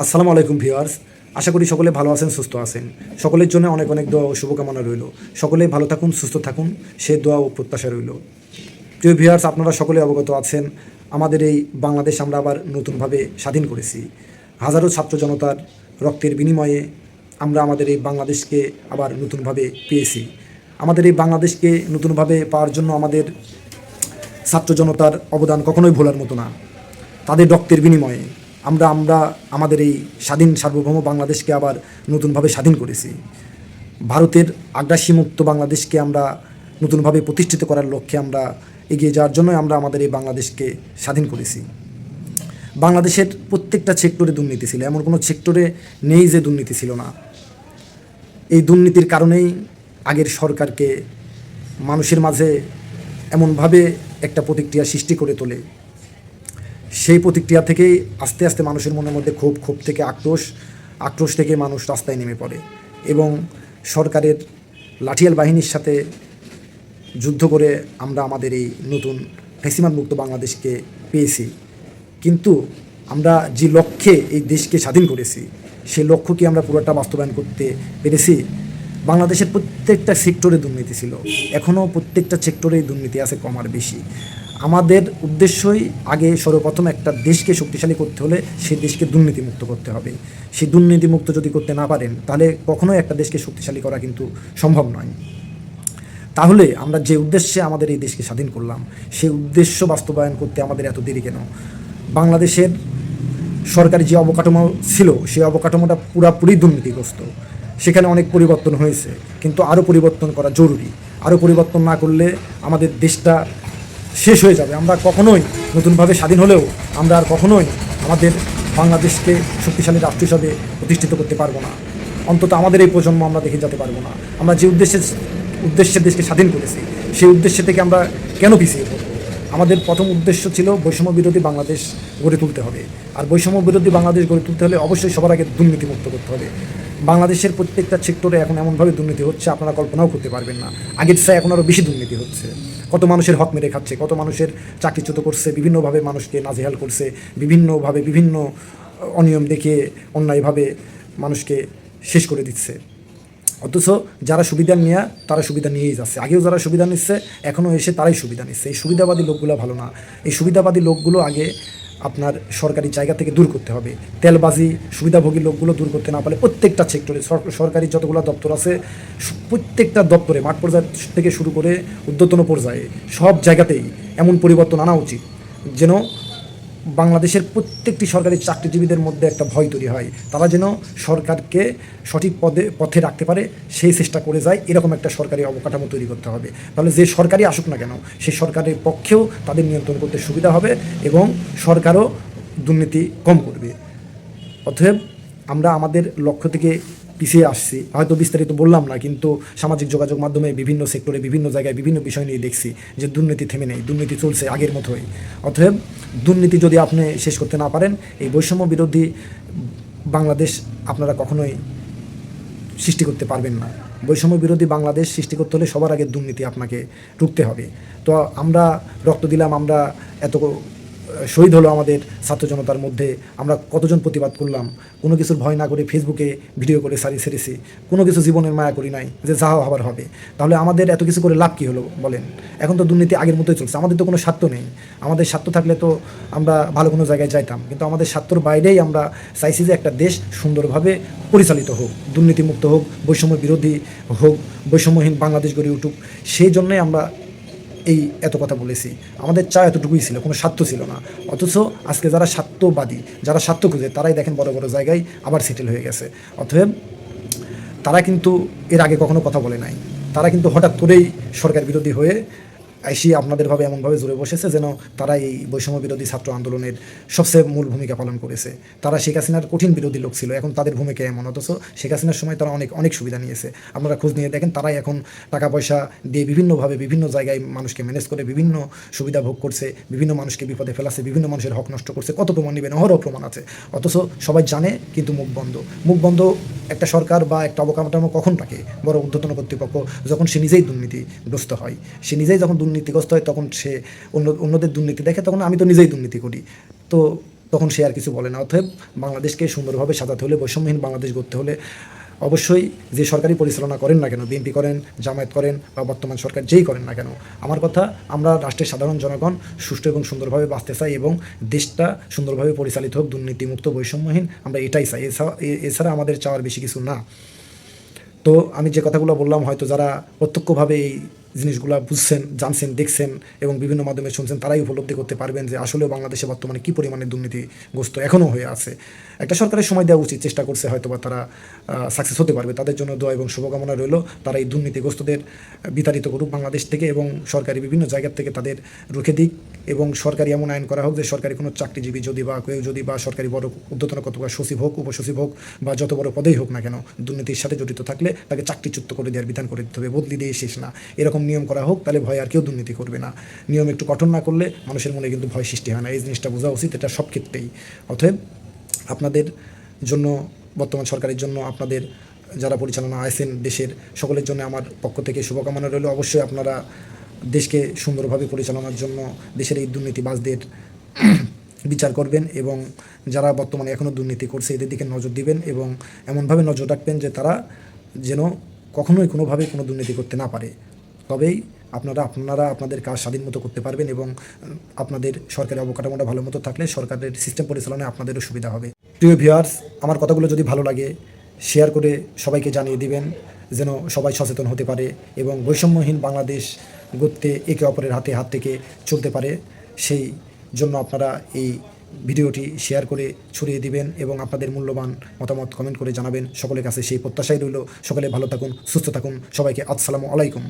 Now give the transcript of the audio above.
আসসালামু আলাইকুম ভিউয়ার্স। আশা করি সকলে ভালো আছেন, সুস্থ আছেন। সকলের জন্য অনেক অনেক দোয়া ও শুভকামনা রইল। সকলে ভালো থাকুন, সুস্থ থাকুন, সে দোয়া ও প্রত্যাশা রইল। প্রিয় ভিউয়ার্স, আপনারা সকলে অবগত আছেন, আমাদের এই বাংলাদেশ আমরা আবার নতুনভাবে স্বাধীন করেছি। হাজারো ছাত্র জনতার রক্তের বিনিময়ে আমরা আমাদের এই বাংলাদেশকে আবার নতুনভাবে পেয়েছি। আমাদের এই বাংলাদেশকে নতুনভাবে পাওয়ার জন্য আমাদের ছাত্র জনতার অবদান কখনোই ভোলার মতো না। তাদের রক্তের বিনিময়ে আমরা আমরা আমাদের এই স্বাধীন সার্বভৌম বাংলাদেশকে আবার নতুনভাবে স্বাধীন করেছি। ভারতের আগ্রাসীমুক্ত বাংলাদেশকে আমরা নতুনভাবে প্রতিষ্ঠিত করার লক্ষ্যে আমরা এগিয়ে যাওয়ার জন্য আমরা আমাদের এই বাংলাদেশকে স্বাধীন করেছি। বাংলাদেশের প্রত্যেকটা সেক্টরে দুর্নীতি ছিল, এমন কোনো সেক্টরে নেই যে দুর্নীতি ছিল না। এই দুর্নীতির কারণেই আগের সরকারকে মানুষের মাঝে এমনভাবে একটা প্রতিক্রিয়া সৃষ্টি করে তোলে, সেই প্রতিক্রিয়া থেকেই আস্তে আস্তে মানুষের মনের মধ্যে ক্ষোভ থেকে আক্রোশ থেকে মানুষ রাস্তায় নেমে পড়ে এবং সরকারের লাঠিয়াল বাহিনীর সাথে যুদ্ধ করে আমরা আমাদের এই নতুন ফ্যাসিবাদ মুক্ত বাংলাদেশকে পেয়েছি। কিন্তু আমরা যে লক্ষ্যে এই দেশকে স্বাধীন করেছি, সেই লক্ষ্য কি আমরা পুরোটা বাস্তবায়ন করতে পেরেছি? বাংলাদেশের প্রত্যেকটা সেক্টরে দুর্নীতি ছিল, এখনও প্রত্যেকটা সেক্টরেই দুর্নীতি আছে, কম আর বেশি। আমাদের উদ্দেশ্যই আগে সর্বপ্রথম একটা দেশকে শক্তিশালী করতে হলে সেই দেশকে দুর্নীতিমুক্ত করতে হবে। সেই দুর্নীতিমুক্ত যদি করতে না পারেন, তাহলে কখনোই একটা দেশকে শক্তিশালী করা কিন্তু সম্ভব নয়। তাহলে আমরা যে উদ্দেশ্যে আমাদের এই দেশকে স্বাধীন করলাম, সেই উদ্দেশ্য বাস্তবায়ন করতে আমাদের এত দেরি কেন? বাংলাদেশের সরকারি যে অবকাঠামো ছিল, সেই অবকাঠামোটা পুরাপুরি দুর্নীতিগ্রস্ত। সেখানে অনেক পরিবর্তন হয়েছে, কিন্তু আরও পরিবর্তন করা জরুরি। আরও পরিবর্তন না করলে আমাদের দেশটা শেষ হয়ে যাবে। আমরা কখনোই নতুনভাবে স্বাধীন হলেও আমরা আর কখনোই আমাদের বাংলাদেশকে শক্তিশালী রাষ্ট্র হিসাবে প্রতিষ্ঠিত করতে পারবো না। অন্তত আমাদের এই প্রজন্ম আমরা দেখে যেতে পারবো না। আমরা যে উদ্দেশ্যে দেশকে স্বাধীন করেছি, সেই উদ্দেশ্যে থেকে আমরা কেন পিছিয়ে পড়ব? আমাদের প্রথম উদ্দেশ্য ছিল বৈষম্য বিরোধী বাংলাদেশ গড়ে তুলতে হবে। আর বৈষম্য বিরোধী বাংলাদেশ গড়ে তুলতে হলে অবশ্যই সবার আগে দুর্নীতিমুক্ত করতে হবে। বাংলাদেশের প্রত্যেকটা সেক্টরে এখন এমনভাবে দুর্নীতি হচ্ছে, আপনারা কল্পনাও করতে পারবেন না। আগের চেয়ে এখন আরও বেশি দুর্নীতি হচ্ছে। কত মানুষের হক মেরে খাচ্ছে, কত মানুষের চাকরিচ্যুত করছে, বিভিন্নভাবে মানুষকে নাজেহাল করছে, বিভিন্নভাবে বিভিন্ন অনিয়ম দেখিয়ে অন্যায়ভাবে মানুষকে শেষ করে দিচ্ছে। অথচ যারা সুবিধা নেওয়া, তারা সুবিধা নিয়েই যাচ্ছে। আগেও যারা সুবিধা নিচ্ছে, এখনও এসে তারাই সুবিধা নিচ্ছে। এই সুবিধাবাদী লোকগুলো ভালো না। এই সুবিধাবাদী লোকগুলো আগে আপনার সরকারি জায়গা থেকে দূর করতে হবে। তেলবাজি সুবিধাভোগী লোকগুলো দূর করতে না পারলে প্রত্যেকটা সেক্টরে সরকারি যতগুলো দপ্তর আছে, প্রত্যেকটা দপ্তরে মাঠ পর্যায় থেকে শুরু করে ঊর্ধ্বতন পর্যায়ে সব জায়গাতেই এমন পরিবর্তন আনা উচিত যেন বাংলাদেশের প্রত্যেকটি সরকারি চাকরিজীবীদের মধ্যে একটা ভয় তৈরি হয়। তারা যেন সরকারকে সঠিক পথে রাখতে পারে, সেই চেষ্টা করে যায়। এরকম একটা সরকারি অবকাঠামো তৈরি করতে হবে। তাহলে যে সরকারই আসুক না কেন, সেই সরকারের পক্ষেও তাদের নিয়ন্ত্রণ করতে সুবিধা হবে এবং সরকারও দুর্নীতি কম করবে। অতএব আমরা আমাদের লক্ষ্য থেকে পিছিয়ে আসছি, হয়তো বিস্তারিত বললাম না, কিন্তু সামাজিক যোগাযোগ মাধ্যমে বিভিন্ন সেক্টরে বিভিন্ন জায়গায় বিভিন্ন বিষয় নিয়ে দেখছি যে দুর্নীতি থেমে নেই, দুর্নীতি চলছে আগের মতোই। অতএব দুর্নীতি যদি আপনি শেষ করতে না পারেন, এই বৈষম্য বিরোধী বাংলাদেশ আপনারা কখনোই সৃষ্টি করতে পারবেন না। বৈষম্য বিরোধী বাংলাদেশ সৃষ্টি করতে হলে সবার আগে দুর্নীতি আপনাকে রুখতে হবে। তো আমরা রক্ত দিলাম, আমরা এত শহীদ হলো আমাদের ছাত্র জনতার মধ্যে, আমরা কতজন প্রতিবাদ করলাম, কোনো কিছুর ভয় না করে ফেসবুকে ভিডিও করে ছেড়েছি, কোনো কিছু জীবনের মায়া করি নাই যে যা হবার হবে। তাহলে আমাদের এত কিছু করে লাভ কী হলো বলেন? এখন তো দুর্নীতি আগের মতোই চলছে। আমাদের তো কোনো স্বার্থ নেই। আমাদের স্বার্থ থাকলে তো আমরা ভালো কোনো জায়গায় যাইতাম, কিন্তু আমাদের স্বার্থর বাইরেই আমরা চাইছি যে একটা দেশ সুন্দরভাবে পরিচালিত হোক, দুর্নীতিমুক্ত হোক, বৈষম্য বিরোধী হোক, বৈষম্যহীন বাংলাদেশ গড়ে উঠুক। সেই জন্যই আমরা এই এত কথা বলেছি। আমাদের চা এতটুকুই ছিল, কোনো স্বার্থ ছিল না। অথচ আজকে যারা স্বার্থবাদী, যারা স্বার্থ খুঁজে, তারাই দেখেন বড় বড় জায়গায় আবার সেটেল হয়ে গেছে। অতএব তারা কিন্তু এর আগে কখনো কথা বলে নাই। তারা কিন্তু হঠাৎ করেই সরকার বিরোধী হয়ে আইসি আপনাদেরভাবে এমনভাবে জুড়ে বসেছে যেন তারা এই বৈষম্য বিরোধী ছাত্র আন্দোলনের সবচেয়ে মূল ভূমিকা পালন করেছে। তারা শেখ হাসিনার কঠিন বিরোধী লোক ছিল, এখন তাদের ভূমিকা এমন। অথচ শেখ হাসিনার সময় তারা অনেক সুবিধা নিয়েছে। আপনারা খোঁজ নিয়ে দেখেন, তারাই এখন টাকা পয়সা দিয়ে বিভিন্নভাবে বিভিন্ন জায়গায় মানুষকে ম্যানেজ করে বিভিন্ন সুবিধা ভোগ করছে, বিভিন্ন মানুষকে বিপদে ফেলাছে, বিভিন্ন মানুষের হক নষ্ট করছে। কত প্রমাণ নেবেন? অহরহ প্রমাণ আছে। অথচ সবাই জানে, কিন্তু মুখ বন্ধ একটা সরকার বা একটা অবকাঠামো কখন থাকে? বড় ঊর্ধ্বতন কর্তৃপক্ষ যখন সে নিজেই দুর্নীতিগ্রস্ত হয়, সে নিজেই যখন দুর্নীতিগ্রস্ত হয়, তখন সে অন্যদের দুর্নীতি দেখে, তখন আমি তো নিজেই দুর্নীতি করি। তো তখন সে আর কিছু বলে না। অতএব বাংলাদেশকে সুন্দরভাবে সাজাতে হলে, বৈষম্যহীন বাংলাদেশ গড়তে হলে অবশ্যই যে সরকারি পরিচালনা করেন না কেন, বিএনপি করেন, জামায়াত করেন বা বর্তমান সরকার যেই করেন না কেন, আমার কথা, আমরা রাষ্ট্রের সাধারণ জনগণ সুষ্ঠু এবং সুন্দরভাবে বাঁচতে চাই এবং দেশটা সুন্দরভাবে পরিচালিত হোক, দুর্নীতিমুক্ত, বৈষম্যহীন, আমরা এটাই চাই। এছাড়া আমাদের চাওয়ার বেশি কিছু না। তো আমি যে কথাগুলো বললাম, হয়তো যারা প্রত্যক্ষভাবে এই জিনিসগুলো বুঝছেন, জানছেন, দেখছেন এবং বিভিন্ন মাধ্যমে শুনছেন, তারাই উপলব্ধি করতে পারবেন যে আসলেও বাংলাদেশে বর্তমানে কী পরিমাণে দুর্নীতিগ্রস্ত এখনও হয়ে আছে। একটা সরকারের সময় দেওয়া উচিত, চেষ্টা করছে, হয়তো বা তারা সাকসেস হতে পারবে। তাদের জন্য দোয়া এবং শুভকামনা রইল। তারা এই দুর্নীতিগ্রস্তদের বিতাড়িত করুক বাংলাদেশ থেকে এবং সরকারি বিভিন্ন জায়গা থেকে তাদের রুখে দিক এবং সরকারি এমন আইন করা হোক যে সরকারি কোনো চাকরিজীবী যদি বা কেউ যদি বা সরকারি বড় ঊর্ধ্বতন কত সচিব হোক, উপসচিব হোক বা যত বড় পদেই হোক না কেন, দুর্নীতির সাথে জড়িত থাকলে তাকে চাকরিচ্যুত করে দেওয়ার বিধান করে দিতে হবে। বদলি দিয়ে শেষ না, এরকম নিয়ম করা হোক, তাহলে ভয় আর কেউ দুর্নীতি করবে না। নিয়ম একটু কঠোর না করলে মানুষের মনে কিন্তু ভয় সৃষ্টি হয় না। এই জিনিসটা বোঝা উচিত, এটা সব ক্ষেত্রেই। অতএব আপনাদের জন্য, বর্তমান সরকারের জন্য, আপনাদের যারা পরিচালনা আছেন দেশের, সকলের জন্য আমার পক্ষ থেকে শুভকামনা রইল। অবশ্যই আপনারা দেশকে সুন্দরভাবে পরিচালনার জন্য দেশের এই দুর্নীতিবাজদের বিচার করবেন এবং যারা বর্তমানে এখনও দুর্নীতি করছে এদের দিকে নজর দিবেন এবং এমনভাবে নজর রাখবেন যে তারা যেন কখনোই কোনোভাবেই কোনো দুর্নীতি করতে না পারে। তবেই আপনারা আপনাদের কাজ স্বাধীন মতো করতে পারবেন এবং আপনাদের সরকারি অবকাঠামোটা ভালো মতো থাকলে সরকারের সিস্টেম পরিচালনায় আপনাদেরও সুবিধা হবে। প্রিয় ভিউয়ার্স, আমার কথাগুলো যদি ভালো লাগে শেয়ার করে সবাইকে জানিয়ে দিবেন, যেন সবাই সচেতন হতে পারে এবং বৈষম্যহীন বাংলাদেশ গড়তে একে অপরের হাতে হাত থেকে চলতে পারে। সেই জন্য আপনারা এই ভিডিওটি শেয়ার করে ছড়িয়ে দিবেন এবং আপনাদের মূল্যবান মতামত কমেন্ট করে জানাবেন। সকলের কাছে সেই প্রত্যাশাই রইল। সকলে ভালো থাকুন, সুস্থ থাকুন। সবাইকে আসসালামু আলাইকুম।